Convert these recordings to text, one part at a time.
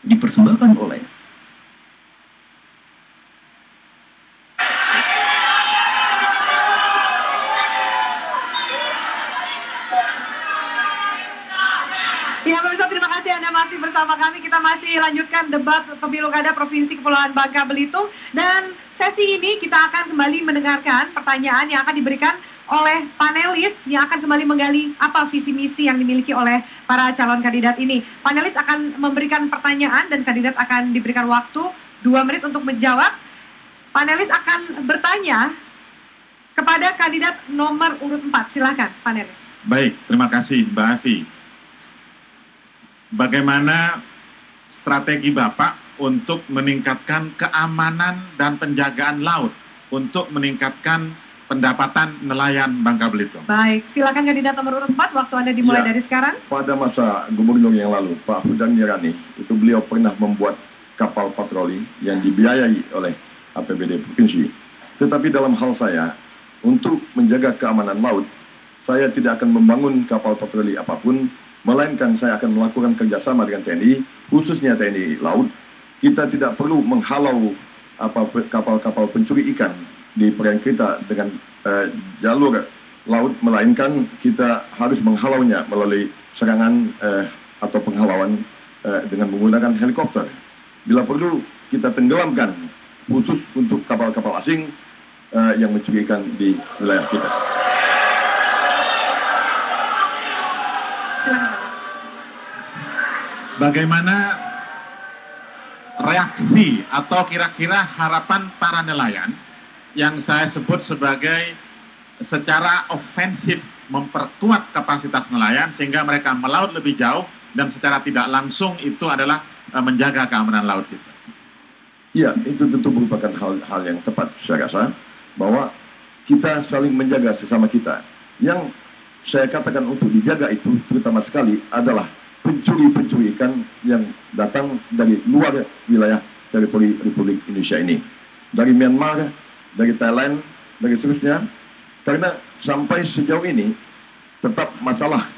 dipersembahkan oleh Ya pemirsa, terima kasih Anda masih bersama kami. Kita masih lanjutkan debat pemilu kada Provinsi Kepulauan Bangka Belitung. Dan sesi ini kita akan kembali mendengarkan pertanyaan yang akan diberikan oleh panelis yang akan kembali menggali apa visi misi yang dimiliki oleh para calon kandidat ini. Panelis akan memberikan pertanyaan dan kandidat akan diberikan waktu 2 menit untuk menjawab. Panelis akan bertanya kepada kandidat nomor urut 4. Silakan panelis. Baik, terima kasih Mbak Afi. Bagaimana strategi Bapak untuk meningkatkan keamanan dan penjagaan laut untuk meningkatkan pendapatan nelayan Bangka Belitung? Baik, silakan kandidat nomor urut 4, waktu Anda dimulai dari sekarang. Pada masa gubernur yang lalu, Pak Hudan Nyirani, itu beliau pernah membuat kapal patroli yang dibiayai oleh APBD Provinsi. Tetapi dalam hal saya, untuk menjaga keamanan laut, saya tidak akan membangun kapal patroli apapun, melainkan saya akan melakukan kerjasama dengan TNI, khususnya TNI Laut. Kita tidak perlu menghalau kapal-kapal pencuri ikan di perairan kita dengan jalur laut, melainkan kita harus menghalaunya melalui serangan atau penghalauan dengan menggunakan helikopter. Bila perlu, kita tenggelamkan khusus untuk kapal-kapal asing yang mencuri ikan di wilayah kita. Bagaimana reaksi atau kira-kira harapan para nelayan yang saya sebut sebagai secara ofensif memperkuat kapasitas nelayan sehingga mereka melaut lebih jauh dan secara tidak langsung itu adalah menjaga keamanan laut kita? Ya, itu tentu merupakan hal yang tepat saya rasa, bahwa kita saling menjaga sesama kita. Yang saya katakan untuk dijaga itu terutama sekali adalah pencuri-pencuri ikan yang datang dari luar wilayah teritori Republik Indonesia ini, dari Myanmar, dari Thailand, dari seterusnya. Karena sampai sejauh ini tetap masalah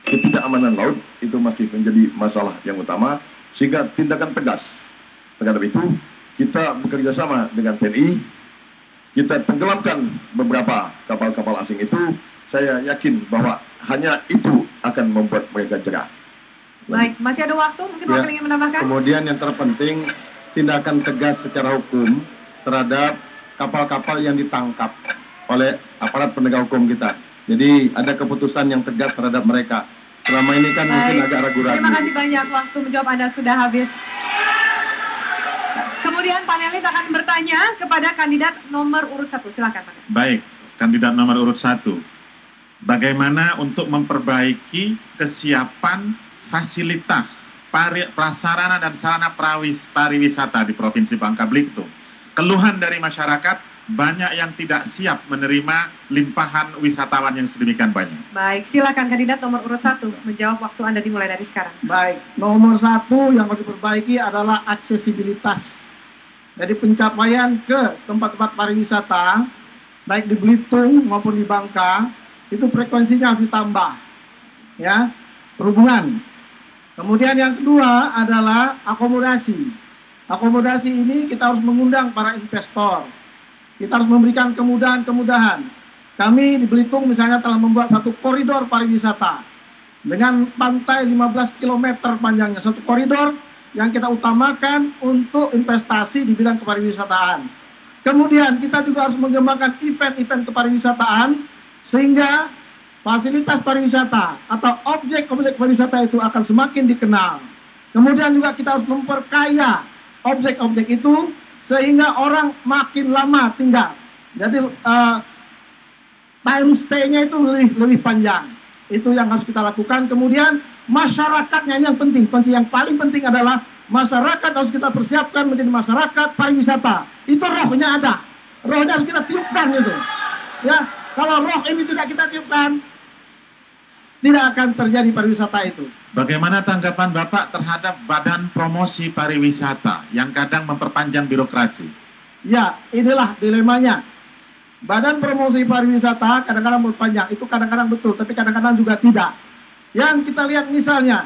ketidakamanan laut itu masih menjadi masalah yang utama, sehingga tindakan tegas terhadap itu kita bekerja sama dengan TNI. Kita tenggelamkan beberapa kapal-kapal asing itu. Saya yakin bahwa hanya itu akan membuat mereka jerah. Baik, masih ada waktu, mungkin wakil ingin menambahkan? Kemudian yang terpenting, tindakan tegas secara hukum terhadap kapal-kapal yang ditangkap oleh aparat penegak hukum kita. Jadi ada keputusan yang tegas terhadap mereka. Selama ini kan mungkin agak ragu-ragu. Terima kasih banyak, waktu menjawab Anda sudah habis. Kemudian panelis akan bertanya kepada kandidat nomor urut 1. Silakan, Pak. Baik, kandidat nomor urut 1. Bagaimana untuk memperbaiki kesiapan fasilitas prasarana dan sarana pariwisata di Provinsi Bangka Belitung? Keluhan dari masyarakat, banyak yang tidak siap menerima limpahan wisatawan yang sedemikian banyak. Baik, silakan kandidat nomor urut 1 menjawab, waktu Anda dimulai dari sekarang. Baik, nomor 1 yang harus diperbaiki adalah aksesibilitas. Jadi pencapaian ke tempat-tempat pariwisata, baik di Belitung maupun di Bangka, itu frekuensinya harus ditambah. Ya, perhubungan. Kemudian yang kedua adalah akomodasi. Akomodasi ini kita harus mengundang para investor. Kita harus memberikan kemudahan-kemudahan. Kami di Belitung misalnya telah membuat satu koridor pariwisata dengan pantai 15 km panjangnya, satu koridor yang kita utamakan untuk investasi di bidang kepariwisataan. Kemudian kita juga harus mengembangkan event-event kepariwisataan sehingga fasilitas pariwisata atau objek-objek pariwisata itu akan semakin dikenal. Kemudian juga kita harus memperkaya objek-objek itu sehingga orang makin lama tinggal. Jadi time stay-nya itu lebih panjang. Itu yang harus kita lakukan. Kemudian masyarakatnya ini yang penting. Kunci yang paling penting adalah masyarakat harus kita persiapkan menjadi masyarakat pariwisata. Itu rohnya ada. Rohnya harus kita tiupkan itu. Ya, kalau roh ini tidak kita tiupkan, tidak akan terjadi pariwisata itu. Bagaimana tanggapan Bapak terhadap Badan Promosi Pariwisata yang kadang memperpanjang birokrasi? Ya, inilah dilemanya. Badan Promosi Pariwisata kadang-kadang berpanjang, itu kadang-kadang betul, tapi kadang-kadang juga tidak. Yang kita lihat misalnya,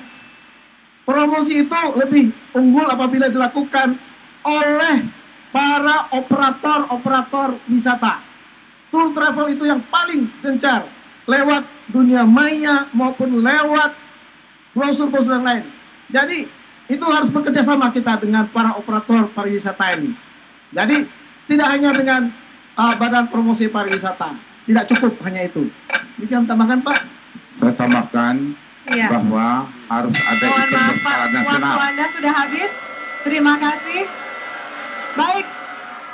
promosi itu lebih unggul apabila dilakukan oleh para operator wisata. Tour travel itu yang paling gencar lewat dunia maya maupun lewat brosur-brosur yang lain. Jadi itu harus bekerja sama kita dengan para operator pariwisata ini. Jadi tidak hanya dengan Badan Promosi Pariwisata, tidak cukup hanya itu. Demikian tambahkan Pak. Saya tambahkan bahwa harus ada event berskala nasional. Waktu Anda sudah habis. Terima kasih. Baik,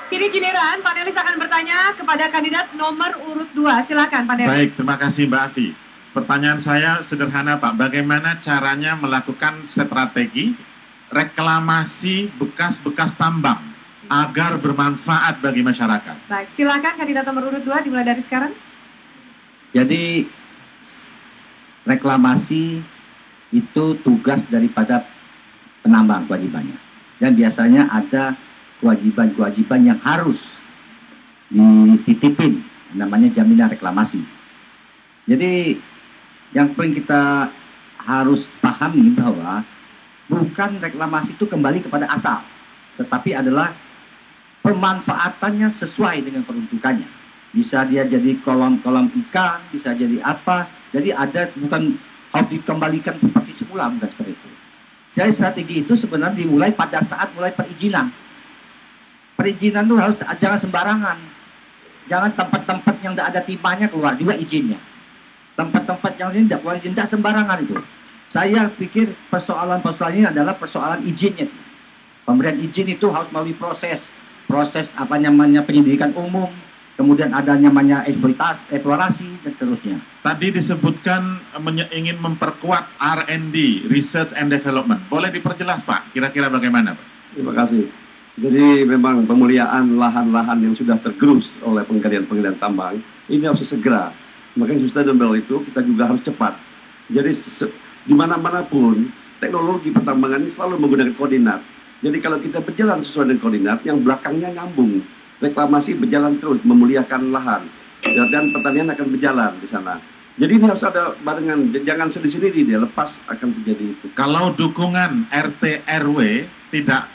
kini giliran panelis akan bertanya kepada kandidat nomor urut 2. Silakan panelis. Baik, terima kasih Mbak Afi. Pertanyaan saya sederhana Pak, bagaimana caranya melakukan strategi reklamasi bekas-bekas tambang agar bermanfaat bagi masyarakat? Baik, silakan kandidat nomor urut 2 dimulai dari sekarang. Jadi reklamasi itu tugas daripada penambang kewajibannya. Dan biasanya ada kewajiban-kewajiban yang harus dititipin, namanya jaminan reklamasi. Jadi yang paling kita harus pahami bahwa bukan reklamasi itu kembali kepada asal, tetapi adalah pemanfaatannya sesuai dengan peruntukannya. Bisa dia jadi kolam-kolam ikan, bisa jadi apa. Jadi ada, bukan harus dikembalikan seperti semula, bukan seperti itu. Jadi strategi itu sebenarnya dimulai pada saat mulai perizinan. Perizinan itu harus jangan sembarangan. Jangan tempat-tempat yang tidak ada timahnya keluar juga izinnya. Tempat-tempat yang ini tidak keluar izin, tidak sembarangan itu. Saya pikir persoalan-persoalan ini adalah persoalan izinnya. Pemberian izin itu harus melalui proses apa namanya penyidikan umum, kemudian ada namanya eksplorasi dan seterusnya. Tadi disebutkan ingin memperkuat R&D, Research and Development. Boleh diperjelas Pak, kira-kira bagaimana Pak? Terima kasih. Jadi memang pemuliaan lahan-lahan yang sudah tergerus oleh penggalian-penggalian tambang ini harus segera. Makanya sustainable itu kita juga harus cepat. Jadi di mana-mana pun teknologi pertambangan ini selalu menggunakan koordinat. Jadi kalau kita berjalan sesuai dengan koordinat, yang belakangnya nyambung. Reklamasi berjalan terus memuliakan lahan dan pertanian akan berjalan di sana. Jadi ini harus ada barengan, jangan sedih sendiri dia, lepas akan terjadi itu. Kalau dukungan RT RW tidak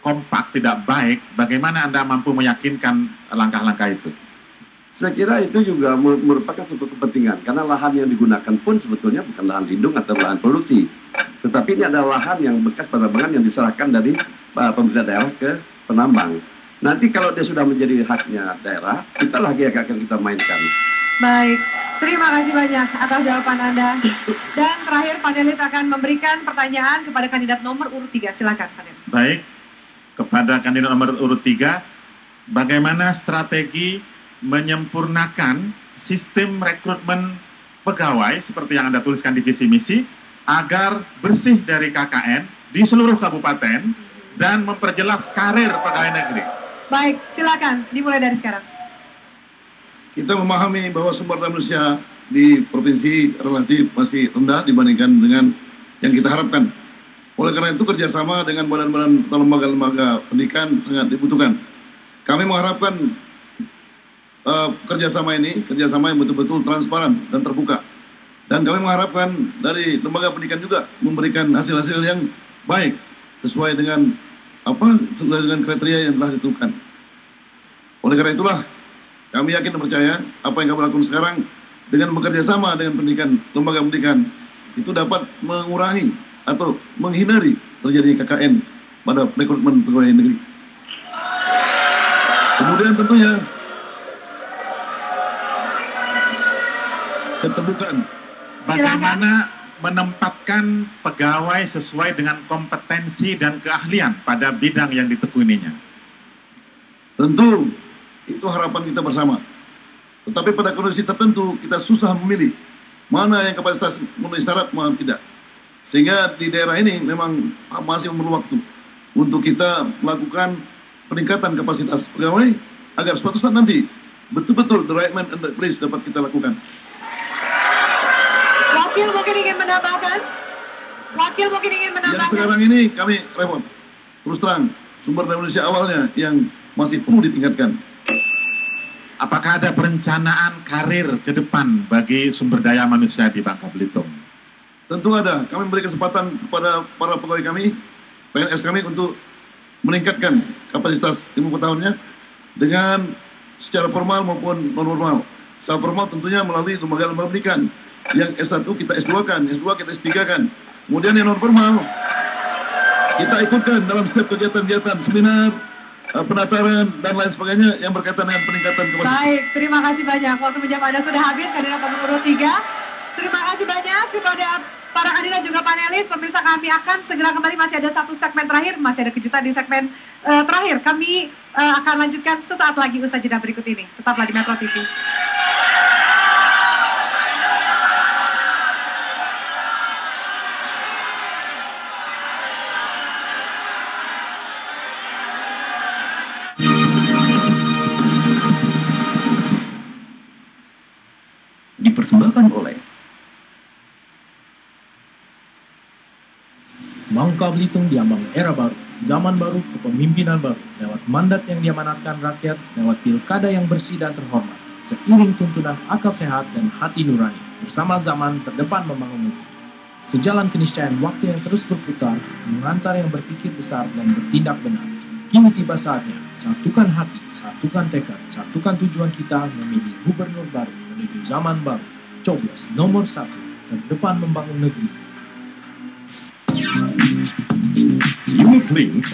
kompak, tidak baik, bagaimana Anda mampu meyakinkan langkah-langkah itu? Saya kira itu juga merupakan suatu kepentingan, karena lahan yang digunakan pun sebetulnya bukan lahan lindung atau lahan produksi. Tetapi ini adalah lahan yang bekas penambangan yang diserahkan dari pemerintah daerah ke penambang. Nanti kalau dia sudah menjadi haknya daerah, kita lagi yang akan kita mainkan. Baik, terima kasih banyak atas jawaban Anda. Dan terakhir panelis akan memberikan pertanyaan kepada kandidat nomor urut 3. Silakan panelis. Baik, kepada kandidat nomor urut 3, bagaimana strategi menyempurnakan sistem rekrutmen pegawai seperti yang Anda tuliskan di visi misi agar bersih dari KKN di seluruh kabupaten dan memperjelas karir pegawai negeri. Baik, silakan dimulai dari sekarang. Kita memahami bahwa sumber daya manusia di provinsi relatif masih rendah dibandingkan dengan yang kita harapkan. Oleh karena itu kerjasama dengan badan-badan atau lembaga-lembaga pendidikan sangat dibutuhkan. Kami mengharapkan kerjasama yang betul-betul transparan dan terbuka. Dan kami mengharapkan dari lembaga pendidikan juga memberikan hasil-hasil yang baik sesuai dengan kriteria yang telah ditentukan. Oleh karena itulah kami yakin dan percaya apa yang kami lakukan sekarang dengan bekerja sama dengan pendidikan, lembaga pendidikan itu dapat mengurangi atau menghindari terjadinya KKN pada rekrutmen pegawai negeri. Kemudian tentunya keterbukaan. Bagaimana menempatkan pegawai sesuai dengan kompetensi dan keahlian pada bidang yang ditekuninya? Tentu itu harapan kita bersama. Tetapi pada kondisi tertentu kita susah memilih mana yang kapasitas memenuhi syarat, mana tidak. Sehingga di daerah ini memang masih memerlukan waktu untuk kita melakukan peningkatan kapasitas pegawai agar suatu saat nanti betul-betul the right man and the right place dapat kita lakukan. Wakil mungkin ingin menambahkan? Yang sekarang ini kami repot. Terus terang, sumber daya manusia awalnya yang masih perlu ditingkatkan. Apakah ada perencanaan karir ke depan bagi sumber daya manusia di Bangka Belitung? tentu ada. Kami memberi kesempatan kepada para pegawai kami, PNS kami untuk meningkatkan kapasitas ilmu pengetahuannya dengan secara formal maupun non-formal. Secara formal tentunya melalui lembaga-lembaga pendidikan. Yang S1 kita S2-kan, S2 kita S3-kan. Kemudian yang non-formal kita ikutkan dalam setiap kegiatan-kegiatan, seminar, penataran, dan lain sebagainya yang berkaitan dengan peningkatan kapasitas. Baik, terima kasih banyak. Waktu menjawab Anda sudah habis, kandidat nomor urut 3. Terima kasih banyak kepada para kandidat juga panelis. Pemirsa, kami akan segera kembali, masih ada satu segmen terakhir, masih ada kejutan di segmen terakhir. Kami akan lanjutkan sesaat lagi usai jeda berikut ini. Tetaplah di Metro TV. Dipersembahkan oleh Bangka Belitung diambang era baru, zaman baru, kepemimpinan baru, lewat mandat yang diamanatkan rakyat, lewat pilkada yang bersih dan terhormat, seiring tuntunan akal sehat dan hati nurani, bersama zaman terdepan membangun negeri. Sejalan keniscayaan waktu yang terus berputar, mengantar yang berpikir besar dan bertindak benar. Kini tiba saatnya, satukan hati, satukan tekad, satukan tujuan kita memilih gubernur baru menuju zaman baru. Coblos nomor 1, terdepan membangun negeri. Unit Link